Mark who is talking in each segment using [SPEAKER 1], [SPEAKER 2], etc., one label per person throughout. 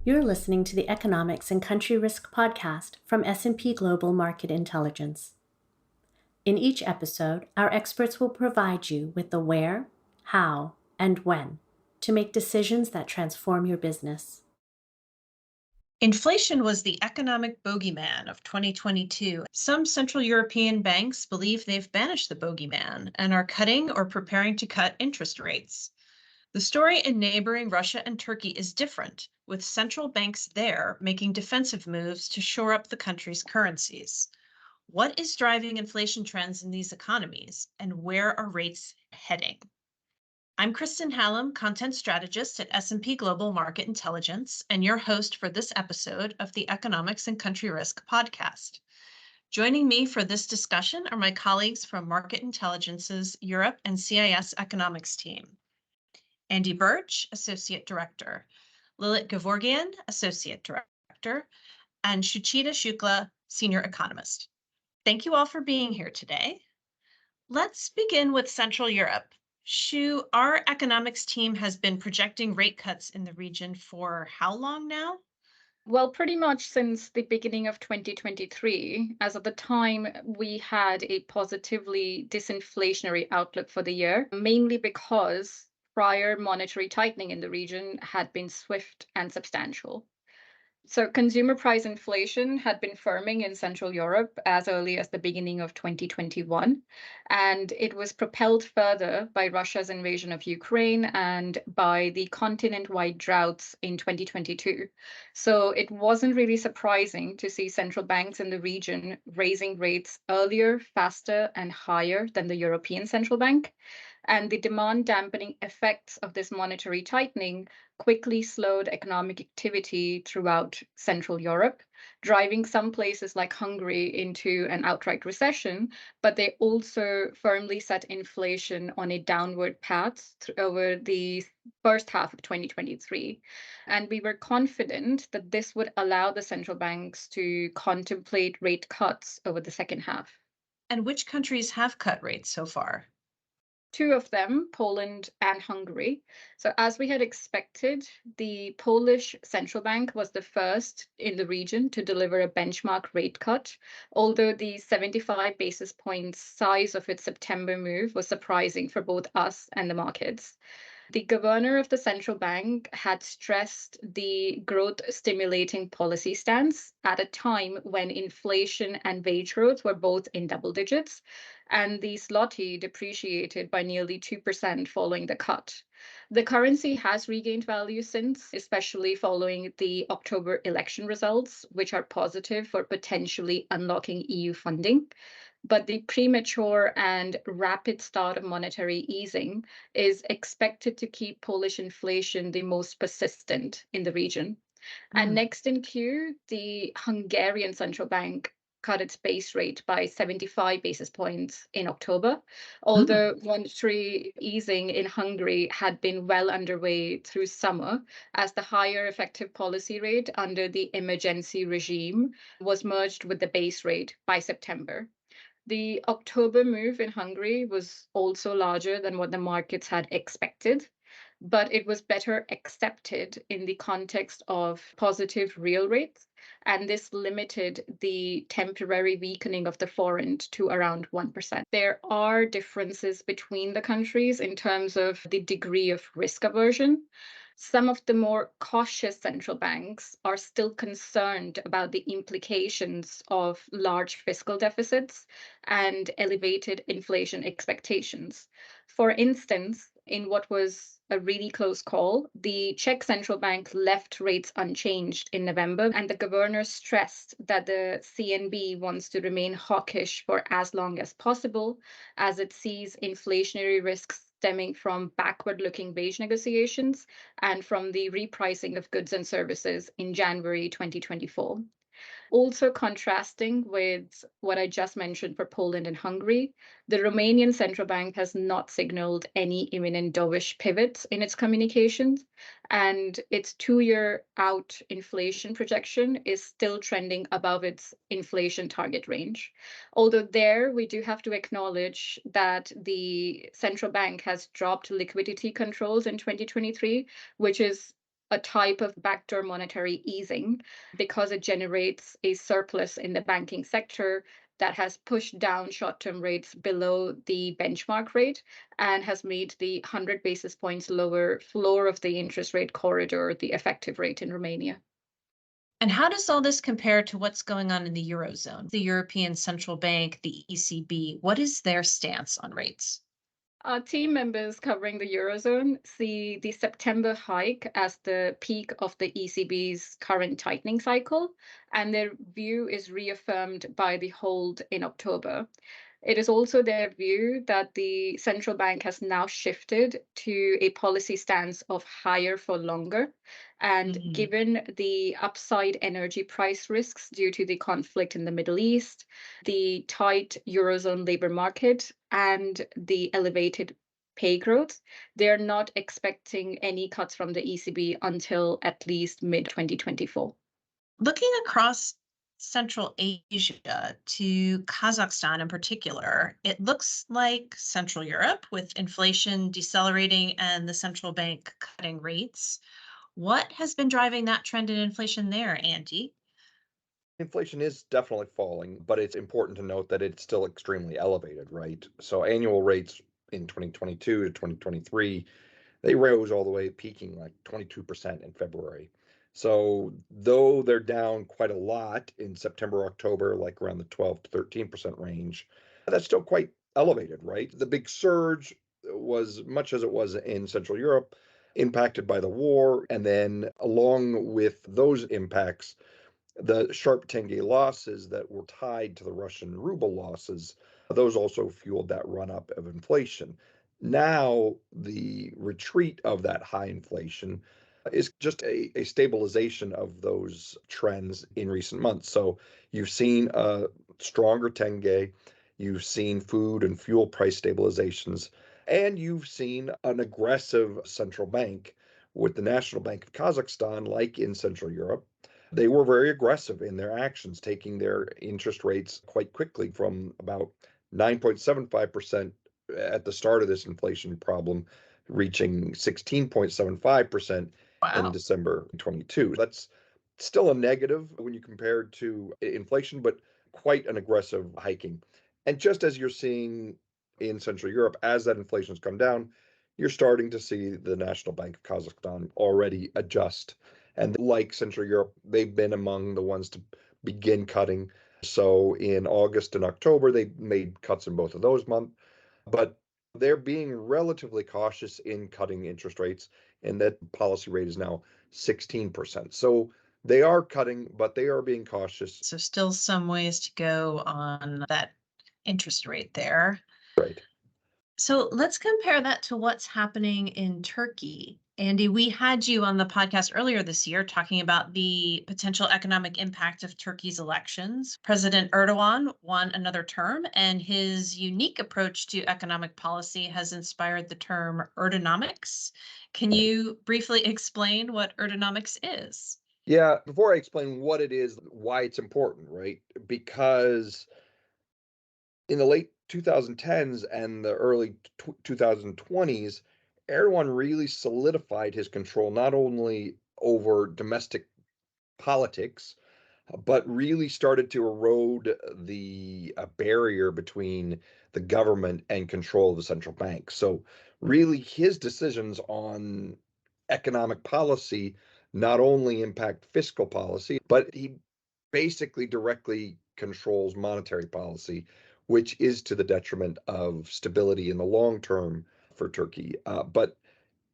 [SPEAKER 1] You're listening to the Economics and Country Risk podcast from S&P Global Market Intelligence. In each episode, our experts will provide you with the where, how, and when to make decisions that transform your business.
[SPEAKER 2] Inflation was the economic bogeyman of 2022. Some Central European banks believe they've banished the bogeyman and are cutting or preparing to cut interest rates. The story in neighboring Russia and Turkey is different, with central banks there making defensive moves to shore up the country's currencies. What is driving inflation trends in these economies, and where are rates heading? I'm Kristen Hallam, content strategist at S&P Global Market Intelligence, and your host for this episode of the Economics and Country Risk podcast. Joining me for this discussion are my colleagues from Market Intelligence's Europe and CIS economics team. Andy Birch, Associate Director, Lilit Gevorgian, Associate Director, and Shuchita Shukla, Senior Economist. Thank you all for being here today. Let's begin with Central Europe. Shu, our economics team has been projecting rate cuts in the region for how long now?
[SPEAKER 3] Well, pretty much since the beginning of 2023, as at the time we had a positively disinflationary outlook for the year, mainly because prior monetary tightening in the region had been swift and substantial. So consumer price inflation had been firming in Central Europe as early as the beginning of 2021, and it was propelled further by Russia's invasion of Ukraine and by the continent-wide droughts in 2022. So it wasn't really surprising to see central banks in the region raising rates earlier, faster, and higher than the European Central Bank. And the demand dampening effects of this monetary tightening quickly slowed economic activity throughout Central Europe, driving some places like Hungary into an outright recession, but they also firmly set inflation on a downward path over the first half of 2023. And we were confident that this would allow the central banks to contemplate rate cuts over the second half.
[SPEAKER 2] And which countries have cut rates so far?
[SPEAKER 3] Two of them, Poland and Hungary. So, as we had expected, the Polish central bank was the first in the region to deliver a benchmark rate cut, although the 75 basis points size of its September move was surprising for both us and the markets. The governor of the central bank had stressed the growth stimulating policy stance at a time when inflation and wage growth were both in double digits, and the zloty depreciated by nearly 2% following the cut. The currency has regained value since, especially following the October election results, which are positive for potentially unlocking EU funding. But the premature and rapid start of monetary easing is expected to keep Polish inflation the most persistent in the region. And next in queue, the Hungarian central bank cut its base rate by 75 basis points in October, although monetary easing in Hungary had been well underway through summer, as the higher effective policy rate under the emergency regime was merged with the base rate by September. The October move in Hungary was also larger than what the markets had expected, but it was better accepted in the context of positive real rates, and this limited the temporary weakening of the forint to around 1%. There are differences between the countries in terms of the degree of risk aversion. Some of the more cautious central banks are still concerned about the implications of large fiscal deficits and elevated inflation expectations. For instance, in what was a really close call, the Czech central bank left rates unchanged in November, and the governor stressed that the CNB wants to remain hawkish for as long as possible, as it sees inflationary risks stemming from backward-looking wage negotiations and from the repricing of goods and services in January 2024. Also contrasting with what I just mentioned for Poland and Hungary, the Romanian central bank has not signaled any imminent dovish pivots in its communications, and its 2-year out inflation projection is still trending above its inflation target range. Although there, we do have to acknowledge that the central bank has dropped liquidity controls in 2023, which is a type of backdoor monetary easing because it generates a surplus in the banking sector that has pushed down short-term rates below the benchmark rate and has made the 100 basis points lower floor of the interest rate corridor the effective rate in Romania.
[SPEAKER 2] And how does all this compare to what's going on in the Eurozone? The European Central Bank, the ECB, what is their stance on rates?
[SPEAKER 3] Our team members covering the Eurozone see the September hike as the peak of the ECB's current tightening cycle, and their view is reaffirmed by the hold in October. It is also their view that the central bank has now shifted to a policy stance of higher for longer. And
[SPEAKER 2] Mhm.
[SPEAKER 3] given the upside energy price risks due to the conflict in the Middle East, the tight Eurozone labor market, and the elevated pay growth, they're not expecting any cuts from the ECB until at least mid 2024.
[SPEAKER 2] Looking across Central Asia to Kazakhstan in particular, it looks like Central Europe with inflation decelerating and the central bank cutting rates. What has been driving that trend in inflation there, Andy?
[SPEAKER 4] Inflation is definitely falling, but it's important to note that it's still extremely elevated, right? So annual rates in 2022 to 2023, they rose all the way, peaking like 22% in February. So though they're down quite a lot in September, October, like around the 12 to 13% range, that's still quite elevated, right? The big surge was, much as it was in Central Europe, impacted by the war. And then along with those impacts, the sharp tenge losses that were tied to the Russian ruble losses, those also fueled that run up of inflation. Now, the retreat of that high inflation is just a stabilization of those trends in recent months. So you've seen a stronger tenge, you've seen food and fuel price stabilizations, and you've seen an aggressive central bank with the National Bank of Kazakhstan, like in Central Europe. They were very aggressive in their actions, taking their interest rates quite quickly from about 9.75% at the start of this inflation problem, reaching 16.75% in
[SPEAKER 2] Wow.
[SPEAKER 4] December 22. That's still a negative when you compare it to inflation, but quite an aggressive hiking. And just as you're seeing in Central Europe, as that inflation has come down, you're starting to see the National Bank of Kazakhstan already adjust. And like Central Europe, they've been among the ones to begin cutting. So in August and October, they made cuts in both of those months, but they're being relatively cautious in cutting interest rates, and that policy rate is now 16%. So they are cutting, but they are being cautious.
[SPEAKER 2] So, still some ways to go on that interest rate there.
[SPEAKER 4] Right.
[SPEAKER 2] So let's compare that to what's happening in Turkey. Andy, we had you on the podcast earlier this year talking about the potential economic impact of Turkey's elections. President Erdogan won another term, and his unique approach to economic policy has inspired the term Erdonomics. Can
[SPEAKER 4] Right.
[SPEAKER 2] you briefly explain what Erdonomics is?
[SPEAKER 4] Yeah, before I explain what it is, why it's important, right? Because in the late 2010s and the early 2020s, Erdogan really solidified his control not only over domestic politics, but really started to erode the barrier between the government and control of the central bank. So, really, his decisions on economic policy not only impact fiscal policy, but he basically directly controls monetary policy, which is to the detriment of stability in the long term for Turkey. But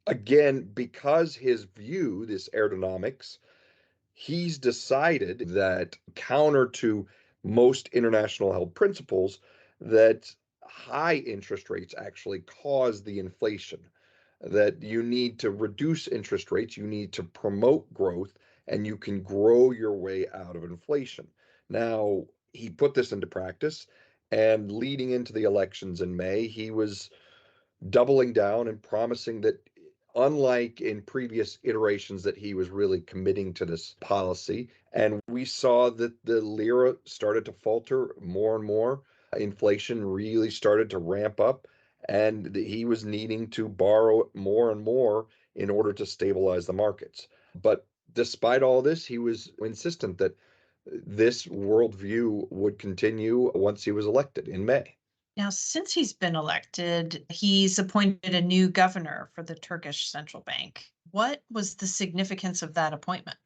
[SPEAKER 4] again, because his view, this Erdonomics, he's decided that counter to most international held principles, that high interest rates actually cause the inflation, that you need to reduce interest rates, you need to promote growth, and you can grow your way out of inflation. Now, he put this into practice, and leading into the elections in May, he was doubling down and promising that, unlike in previous iterations, that he was really committing to this policy. And we saw that the lira started to falter more and more. Inflation really started to ramp up, and he was needing to borrow more and more in order to stabilize the markets. But despite all this, he was insistent that this worldview would continue once he was elected in May.
[SPEAKER 2] Now, since he's been elected, he's appointed a new governor for the Turkish central bank. What was the significance of that appointment?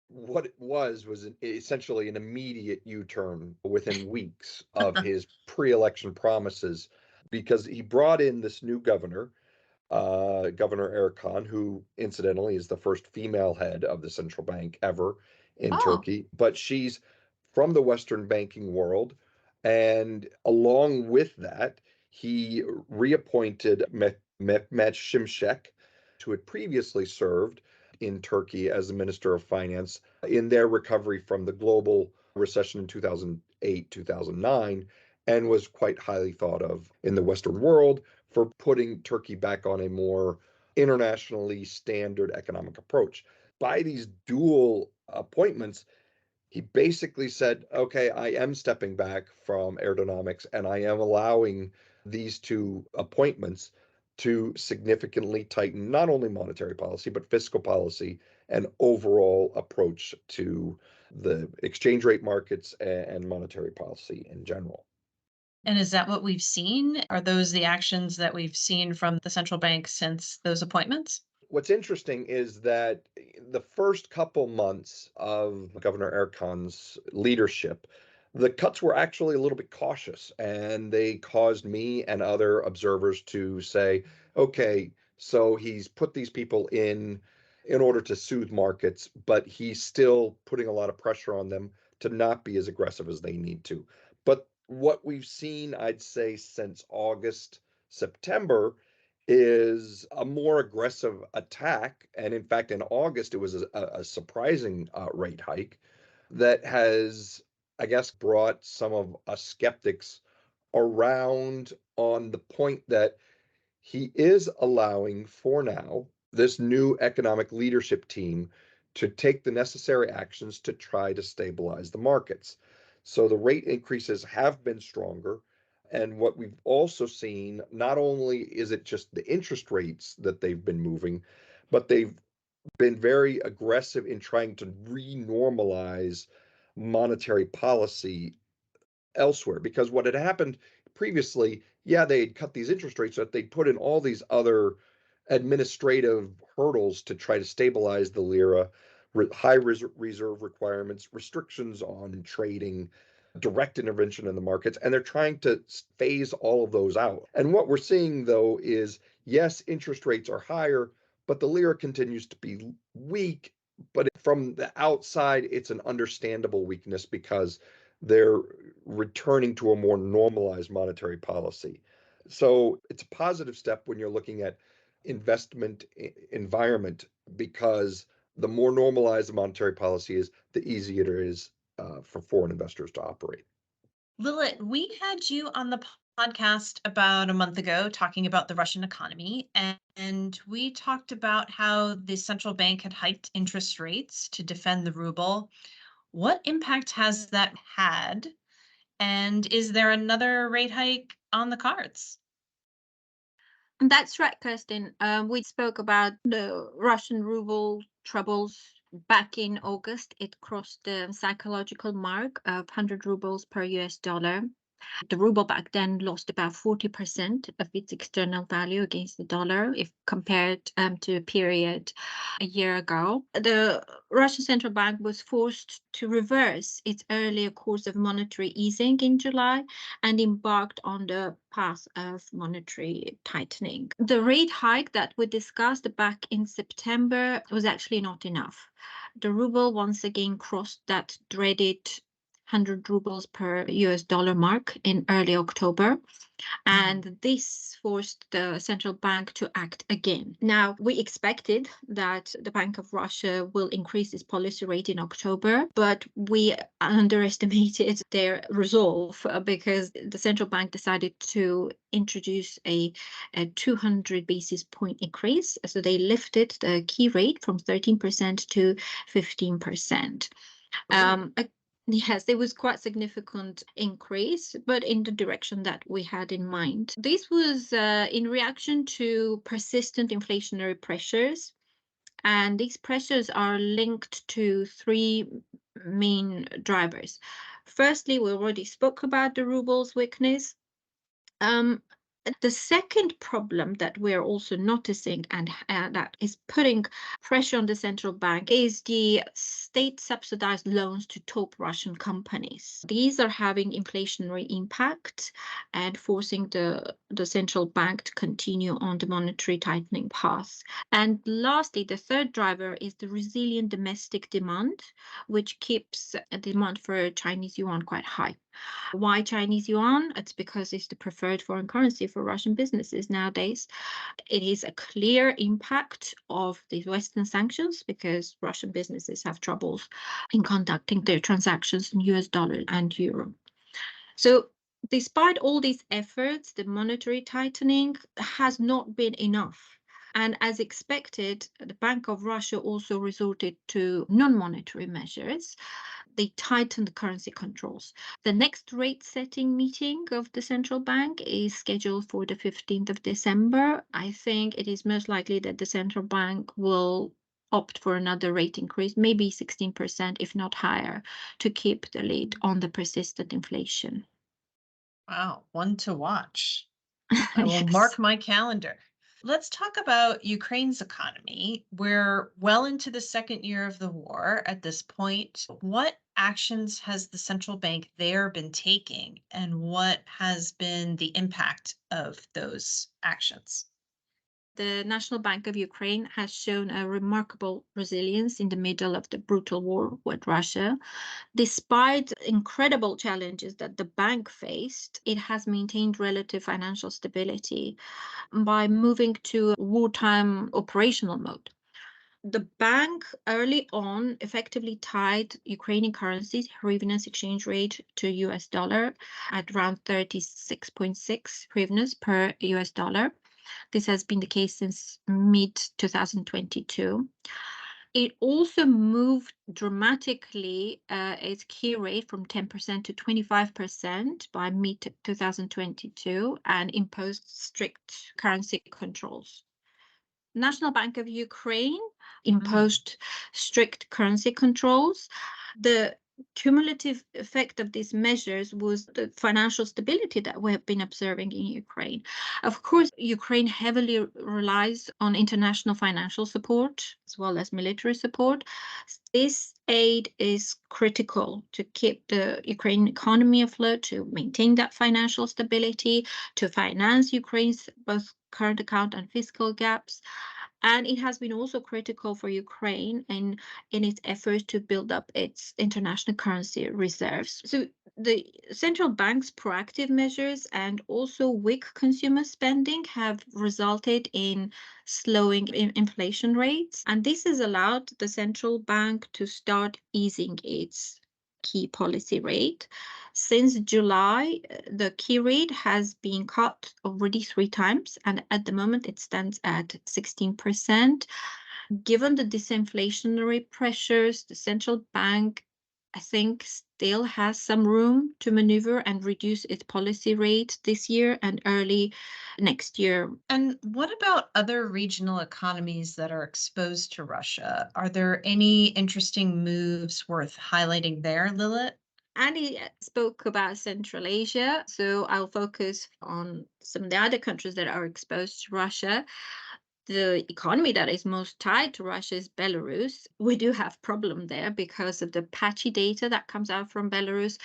[SPEAKER 4] What it was essentially an immediate U-turn within weeks of his pre-election promises, because he brought in this new governor, Governor Erkan, who incidentally is the first female head of the central bank ever in
[SPEAKER 3] Oh,
[SPEAKER 4] Turkey, but she's from the Western banking world. And along with that, he reappointed Mehmet Şimşek, who had previously served in Turkey as the Minister of Finance in their recovery from the global recession in 2008, 2009, and was quite highly thought of in the Western world for putting Turkey back on a more internationally standard economic approach. By these dual appointments, he basically said, okay, I am stepping back from Erdonomics and I am allowing these two appointments to significantly tighten not only monetary policy, but fiscal policy and overall approach to the exchange rate markets and monetary policy in general.
[SPEAKER 2] And is that what we've seen? Are those the actions that we've seen from the central bank since those appointments?
[SPEAKER 4] What's interesting is that the first couple months of Governor Erkan's leadership, the cuts were actually a little bit cautious, and they caused me and other observers to say, okay, so he's put these people in order to soothe markets, but he's still putting a lot of pressure on them to not be as aggressive as they need to. But what we've seen, I'd say, since August, September, is a more aggressive attack. And in fact, in August, it was a surprising rate hike that has, I guess, brought some of us skeptics around on the point that he is allowing, for now, this new economic leadership team to take the necessary actions to try to stabilize the markets. So the rate increases have been stronger. And what we've also seen, not only is it just the interest rates that they've been moving, but they've been very aggressive in trying to renormalize monetary policy elsewhere. Because what had happened previously, yeah, they had cut these interest rates, but they'd put in all these other administrative hurdles to try to stabilize the lira, high reserve requirements, restrictions on trading, direct intervention in the markets, and they're trying to phase all of those out. And what we're seeing, though, is yes, interest rates are higher, but the lira continues to be weak. But from the outside, it's an understandable weakness because they're returning to a more normalized monetary policy. So it's a positive step when you're looking at investment environment, because the more normalized the monetary policy is, the easier it is for foreign investors to operate.
[SPEAKER 2] Lilith, we had you on the podcast about a month ago talking about the Russian economy, and we talked about how the central bank had hiked interest rates to defend the ruble. What impact has that had? And is there another rate hike on the cards?
[SPEAKER 3] that's right, Kirsten. We spoke about the Russian ruble troubles back in August. It crossed the psychological mark of 100 rubles per US dollar. The ruble back then lost about 40% of its external value against the dollar if compared to a period a year ago. The Russian central bank was forced to reverse its earlier course of monetary easing in July and embarked on the path of monetary tightening. The rate hike that we discussed back in September was actually not enough. The ruble once again crossed that dreaded 100 rubles per US dollar mark in early October. And this forced the central bank to act again. Now, we expected that the Bank of Russia will increase its policy rate in October, but we underestimated their resolve because the central bank decided to introduce a 200 basis point increase. So they lifted the key rate from 13% to 15%. Yes, it was quite significant increase, but in the direction that we had in mind. This was in reaction to persistent inflationary pressures
[SPEAKER 5] And these pressures are linked to three main drivers. Firstly, we already spoke about the ruble's weakness. The second problem that we're also noticing and that is putting pressure on the central bank is the state subsidized loans to top Russian companies. These are having inflationary impact and forcing the central bank to continue on the monetary tightening path. And lastly, the third driver is the resilient domestic demand, which keeps demand for Chinese yuan quite high. Why Chinese yuan? It's because it's the preferred foreign currency for Russian businesses nowadays. It is a clear impact of the Western sanctions because Russian businesses have troubles in conducting their transactions in US dollar and euro. So despite all these efforts, the monetary tightening has not been enough. And as expected, the Bank of Russia also resorted to non-monetary measures. They tightened the currency controls. The next rate setting meeting of the central bank is scheduled for the 15th of December. I think it is most likely that the central bank will opt for another rate increase, maybe 16%, if not higher, to keep the lid on the persistent inflation.
[SPEAKER 2] Wow, one to watch. I will
[SPEAKER 5] Yes.
[SPEAKER 2] mark my calendar. Let's talk about Ukraine's economy. We're well into the second year of the war at this point. What actions has the central bank there been taking, and what has been the impact of those actions?
[SPEAKER 5] The National Bank of Ukraine has shown a remarkable resilience in the middle of the brutal war with Russia. Despite incredible challenges that the bank faced, it has maintained relative financial stability by moving to wartime operational mode. The bank early on effectively tied Ukrainian currencies, hryvnia's exchange rate to US dollar at around 36.6 hryvnias per US dollar. This has been the case since mid 2022. It also moved dramatically its key rate from 10% to 25% by mid 2022 and imposed strict currency controls. National Bank of Ukraine imposed strict currency controls. The cumulative effect of these measures was the financial stability that we have been observing in Ukraine. Of course, Ukraine heavily relies on international financial support as well as military support. This aid is critical to keep the Ukrainian economy afloat, to maintain that financial stability, to finance Ukraine's both current account and fiscal gaps. And it has been also critical for Ukraine in its efforts to build up its international currency reserves. So the central bank's proactive measures and also weak consumer spending have resulted in slowing inflation rates. And this has allowed the central bank to start easing its key policy rate. Since July, the key rate has been cut already 3 times, and at the moment it stands at 16%. Given the disinflationary pressures, the central bank, I think, still has some room to maneuver and reduce its policy rate this year and early next year.
[SPEAKER 2] And what about other regional economies that are exposed to Russia? Are there any interesting moves worth highlighting there, Lilith?
[SPEAKER 5] Andy spoke about Central Asia, so I'll focus on some of the other countries that are exposed to Russia. The economy that is most tied to Russia is Belarus. We do have problem there because of the patchy data that comes out from Belarus.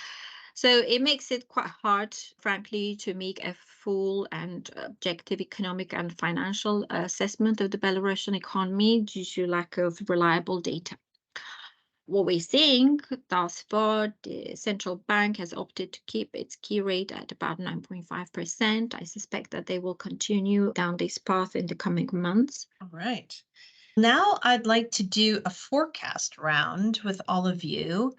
[SPEAKER 5] So it makes it quite hard, frankly, to make a full and objective economic and financial assessment of the Belarusian economy due to lack of reliable data. What we're seeing thus far, the central bank has opted to keep its key rate at about 9.5%. I suspect that they will continue down this path in the coming months.
[SPEAKER 2] All right. Now I'd like to do a forecast round with all of you.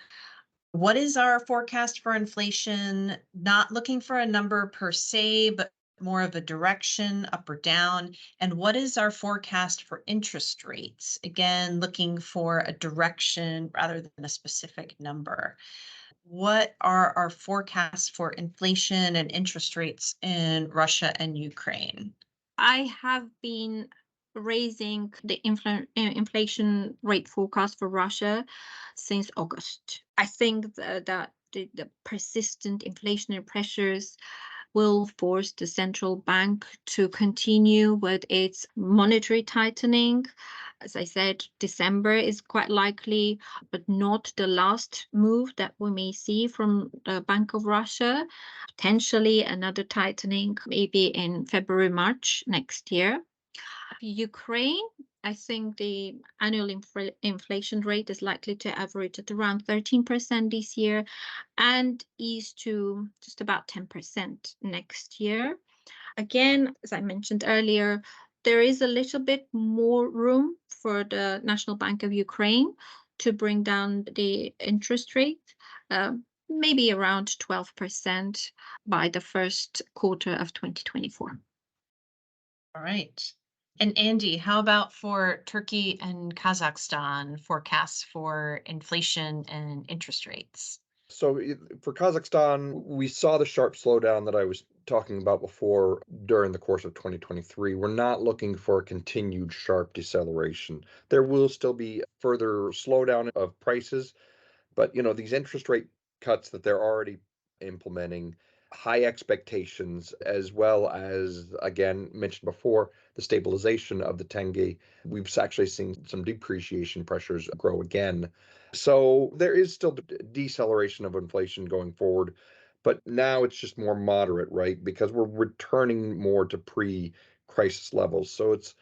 [SPEAKER 2] What is our forecast for inflation? Not looking for a number per se, but more of a direction, up or down. And what is our forecast for interest rates? Again, looking for a direction rather than a specific number. What are our forecasts for inflation and interest rates in Russia and Ukraine?
[SPEAKER 5] I have been raising the inflation rate forecast for Russia since August. I think that the persistent inflationary pressures will force the central bank to continue with its monetary tightening. As I said, December is quite likely, but not the last move that we may see from the Bank of Russia. Potentially another tightening maybe in February, March next year. Ukraine, I think the annual inflation rate is likely to average at around 13% this year and ease to just about 10% next year. Again, as I mentioned earlier, there is a little bit more room for the National Bank of Ukraine to bring down the interest rate, maybe around 12% by the first quarter of 2024.
[SPEAKER 2] All right. And Andy, how about for Turkey and Kazakhstan forecasts for inflation and interest rates?
[SPEAKER 4] So for Kazakhstan, we saw the sharp slowdown that I was talking about before during the course of 2023. We're not looking for a continued sharp deceleration. There will still be further slowdown of prices, but these interest rate cuts that they're already implementing, high expectations, as well as, again, mentioned before, the stabilization of the tenge. We've actually seen some depreciation pressures grow again. So there is still deceleration of inflation going forward, but now it's just more moderate, right? Because we're returning more to pre-crisis levels. So it's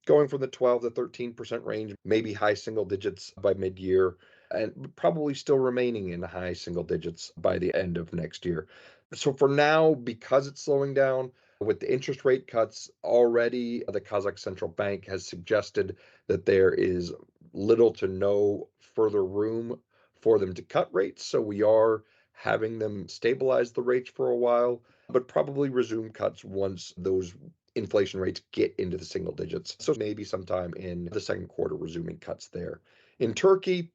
[SPEAKER 4] going from the 12 to 13% range, maybe high single digits by mid-year, and probably still remaining in high single digits by the end of next year. So for now, because it's slowing down, with the interest rate cuts already, the Kazakh central bank has suggested that there is little to no further room for them to cut rates. So we are having them stabilize the rates for a while, but probably resume cuts once those inflation rates get into the single digits. So maybe sometime in the second quarter, resuming cuts there. In Turkey,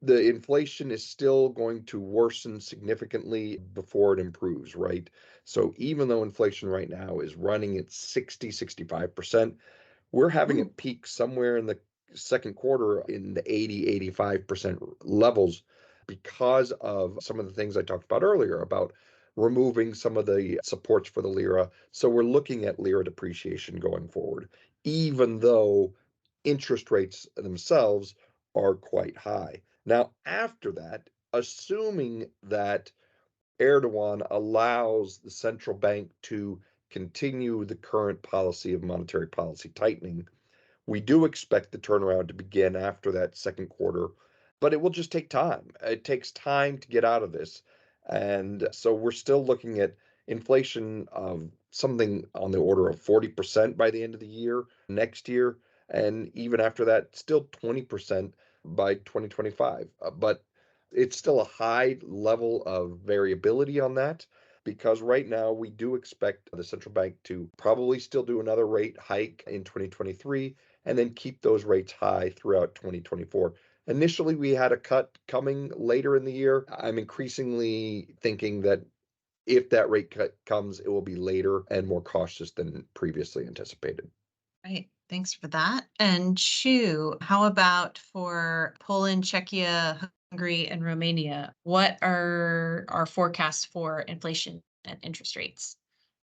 [SPEAKER 4] the inflation is still going to worsen significantly before it improves, right? So even though inflation right now is running at 65%, we're having it peak somewhere in the second quarter in the 85% levels because of some of the things I talked about earlier about removing some of the supports for the lira. So we're looking at lira depreciation going forward, even though interest rates themselves are quite high. Now, after that, assuming that Erdogan allows the central bank to continue the current policy of monetary policy tightening, we do expect the turnaround to begin after that second quarter, but it will just take time. It takes time to get out of this. And so we're still looking at inflation of something on the order of 40% by the end of the year, next year. And even after that, still 20% by 2025. But it's still a high level of variability on that because right now we do expect the central bank to probably still do another rate hike in 2023 and then keep those rates high throughout 2024. Initially, we had a cut coming later in the year. I'm increasingly thinking that if that rate cut comes, it will be later and more cautious than previously anticipated.
[SPEAKER 2] Right. Thanks for that. And Shu, how about for Poland, Czechia, Hungary, and Romania? What are our forecasts for inflation and interest rates?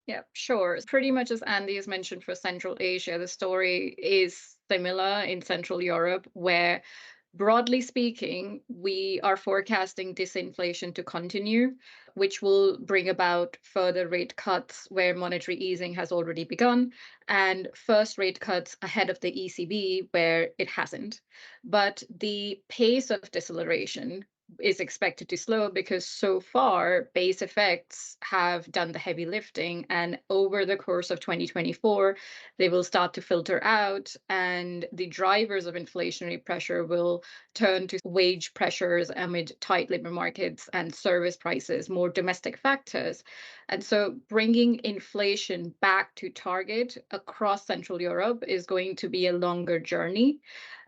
[SPEAKER 3] Yeah, sure. Pretty much as Andy has mentioned for Central Asia, the story is similar in Central Europe, where broadly speaking, we are forecasting disinflation to continue, which will bring about further rate cuts where monetary easing has already begun, and first rate cuts ahead of the ECB where it hasn't. But the pace of deceleration is expected to slow because so far base effects have done the heavy lifting, and over the course of 2024 they will start to filter out, and the drivers of inflationary pressure will turn to wage pressures amid tight labor markets and service prices, more domestic factors. And so bringing inflation back to target across Central Europe is going to be a longer journey,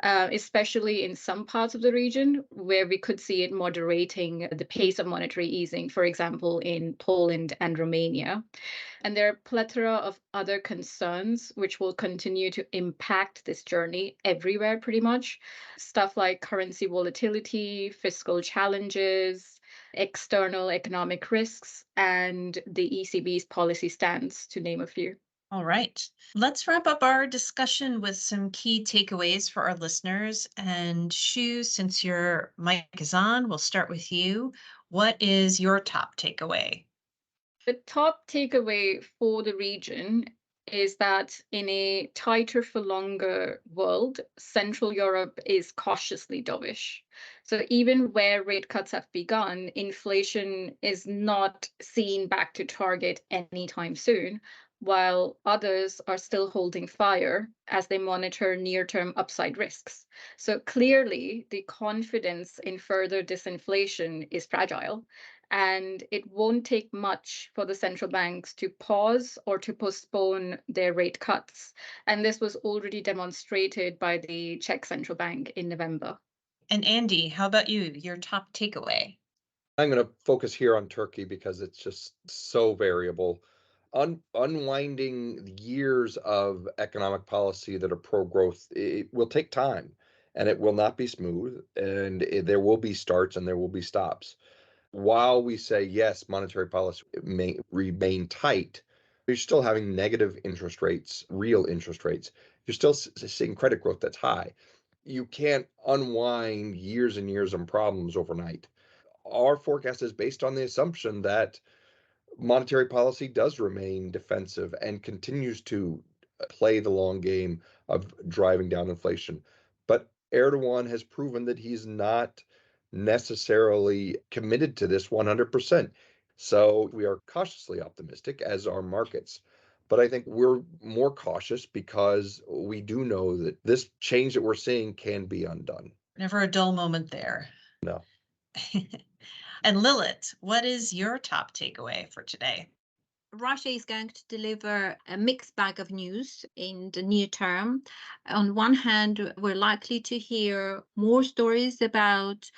[SPEAKER 3] especially in some parts of the region where we could see started moderating the pace of monetary easing, for example, in Poland and Romania. And there are a plethora of other concerns which will continue to impact this journey everywhere, pretty much. Stuff like currency volatility, fiscal challenges, external economic risks, and the ECB's policy stance, to name a few.
[SPEAKER 2] All right. Let's wrap up our discussion with some key takeaways for our listeners. And Shu, since your mic is on, we'll start with you. What is your top takeaway?
[SPEAKER 3] The top takeaway for the region is that in a tighter for longer world, Central Europe is cautiously dovish. So even where rate cuts have begun, inflation is not seen back to target anytime soon, while others are still holding fire as they monitor near-term upside risks. So clearly, the confidence in further disinflation is fragile, and it won't take much for the central banks to pause or to postpone their rate cuts. And this was already demonstrated by the Czech central bank in November.
[SPEAKER 2] And Andy, how about you? Your top takeaway?
[SPEAKER 4] I'm going to focus here on Turkey because it's just so variable. Unwinding years of economic policy that are pro-growth, it will take time, and it will not be smooth, and there will be starts and there will be stops. While we say, yes, monetary policy may remain tight, you're still having negative interest rates, real interest rates. You're still seeing credit growth that's high. You can't unwind years and years of problems overnight. Our forecast is based on the assumption that monetary policy does remain defensive and continues to play the long game of driving down inflation. But Erdogan has proven that he's not necessarily committed to this 100%. So we are cautiously optimistic, as are markets. But I think we're more cautious because we do know that this change that we're seeing can be undone.
[SPEAKER 2] Never a dull moment there.
[SPEAKER 4] No.
[SPEAKER 2] And Lilith, what is your top takeaway for today?
[SPEAKER 5] Russia is going to deliver a mixed bag of news in the near term. On one hand, we're likely to hear more stories about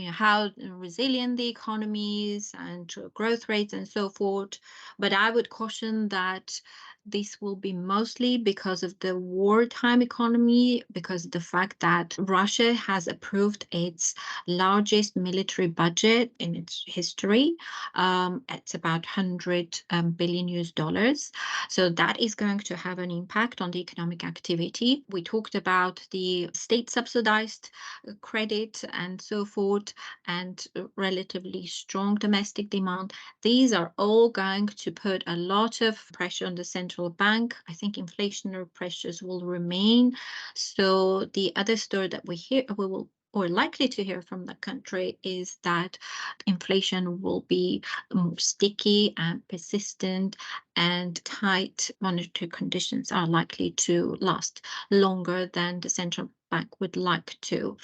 [SPEAKER 5] how resilient the economy is and growth rates and so forth. But I would caution that this will be mostly because of the wartime economy, because of the fact that Russia has approved its largest military budget in its history. It's about 100 billion US dollars. So that is going to have an impact on the economic activity. We talked about the state subsidized credit and so forth, and relatively strong domestic demand. These are all going to put a lot of pressure on the central bank. I think inflationary pressures will remain. So the other story that we will or likely to hear from the country is that inflation will be more sticky and persistent, and tight monetary conditions are likely to last longer than the central bank would like to.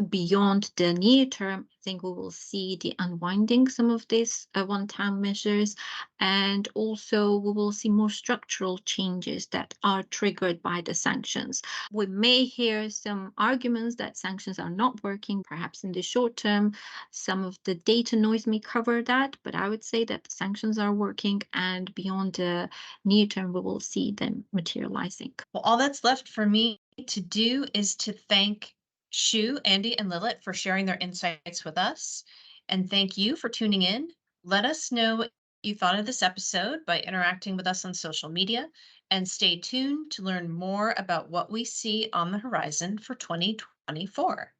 [SPEAKER 5] Beyond the near term, I think we will see the unwinding some of these one-time measures, and also we will see more structural changes that are triggered by the sanctions. We may hear some arguments that sanctions are not working, perhaps in the short term. Some of the data noise may cover that, but I would say that the sanctions are working, and beyond the near term, we will see them materializing.
[SPEAKER 2] Well, all that's left for me to do is to thank Shu, Andy, and Lilith for sharing their insights with us. And thank you for tuning in. Let us know what you thought of this episode by interacting with us on social media, and stay tuned to learn more about what we see on the horizon for 2024.